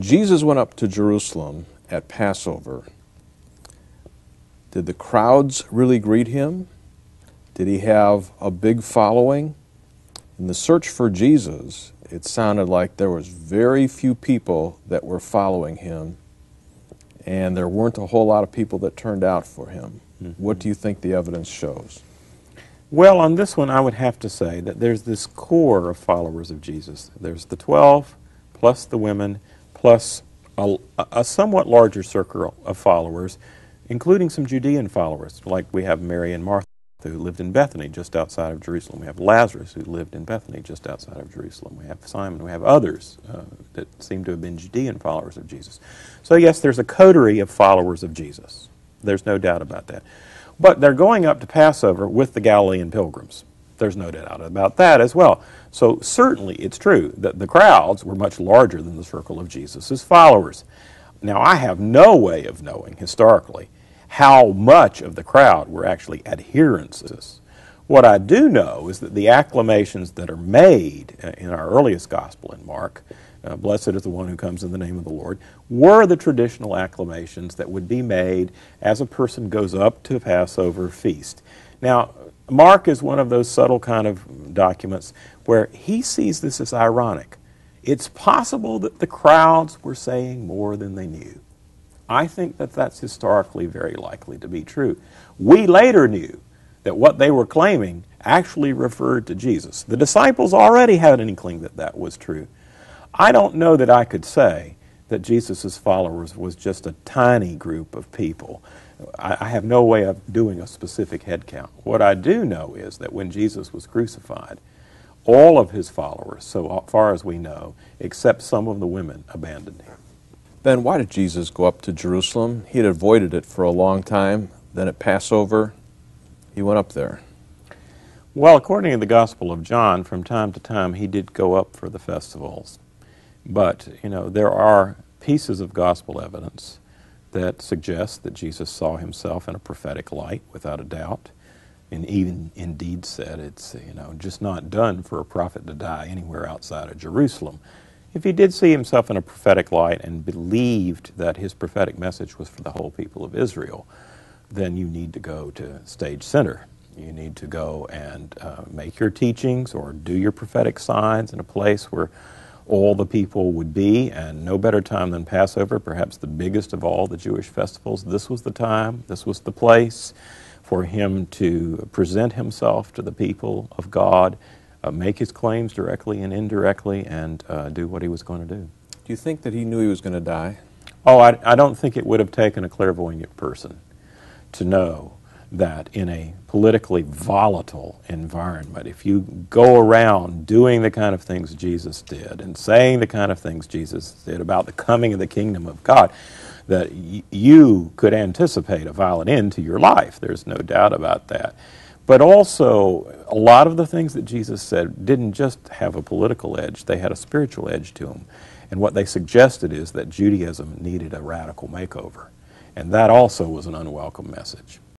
When Jesus went up to Jerusalem at Passover, did the crowds really greet him? Did he have a big following? In the search for Jesus, it sounded like there was very few people that were following him, and there weren't a whole lot of people that turned out for him. What do you think the evidence shows? Well, on this one, I would have to say that there's this core of followers of Jesus. There's the 12, plus the women, plus a somewhat larger circle of followers, including some Judean followers, like we have Mary and Martha, who lived in Bethany, just outside of Jerusalem. We have Lazarus, who lived in Bethany, just outside of Jerusalem. We have Simon. We have others that seem to have been Judean followers of Jesus. So yes, there's a coterie of followers of Jesus. There's no doubt about that. But they're going up to Passover with the Galilean pilgrims. There's no doubt about that as well. So certainly it's true that the crowds were much larger than the circle of Jesus' followers. Now, I have no way of knowing historically how much of the crowd were actually adherents. What I do know is that the acclamations that are made in our earliest gospel in Mark, blessed is the one who comes in the name of the Lord, were the traditional acclamations that would be made as a person goes up to a Passover feast. Now, Mark is one of those subtle kind of documents where he sees this as ironic. It's possible that the crowds were saying more than they knew. I think that that's historically very likely to be true. We later knew that what they were claiming actually referred to Jesus. The disciples already had an inkling that that was true. I don't know that I could say that Jesus' followers was just a tiny group of people. I have no way of doing a specific head count. What I do know is that when Jesus was crucified, all of his followers, so far as we know, except some of the women, abandoned him. Ben, why did Jesus go up to Jerusalem? He had avoided it for a long time. Then at Passover, he went up there. Well, according to the Gospel of John, from time to time he did go up for the festivals. But, there are pieces of gospel evidence that suggest that Jesus saw himself in a prophetic light, without a doubt, and even indeed said it's, just not done for a prophet to die anywhere outside of Jerusalem. If he did see himself in a prophetic light and believed that his prophetic message was for the whole people of Israel, then you need to go to stage center. You need to go and make your teachings or do your prophetic signs in a place where all the people would be, and no better time than Passover, perhaps the biggest of all the Jewish festivals. This was the time, this was the place for him to present himself to the people of God, make his claims directly and indirectly, and do what he was going to do. Do you think that he knew he was going to die? Oh, I don't think it would have taken a clairvoyant person to know that in a politically volatile environment, if you go around doing the kind of things Jesus did and saying the kind of things Jesus did about the coming of the kingdom of God, that you could anticipate a violent end to your life. There's no doubt about that. But also, a lot of the things that Jesus said didn't just have a political edge, they had a spiritual edge to them. And what they suggested is that Judaism needed a radical makeover. And that also was an unwelcome message.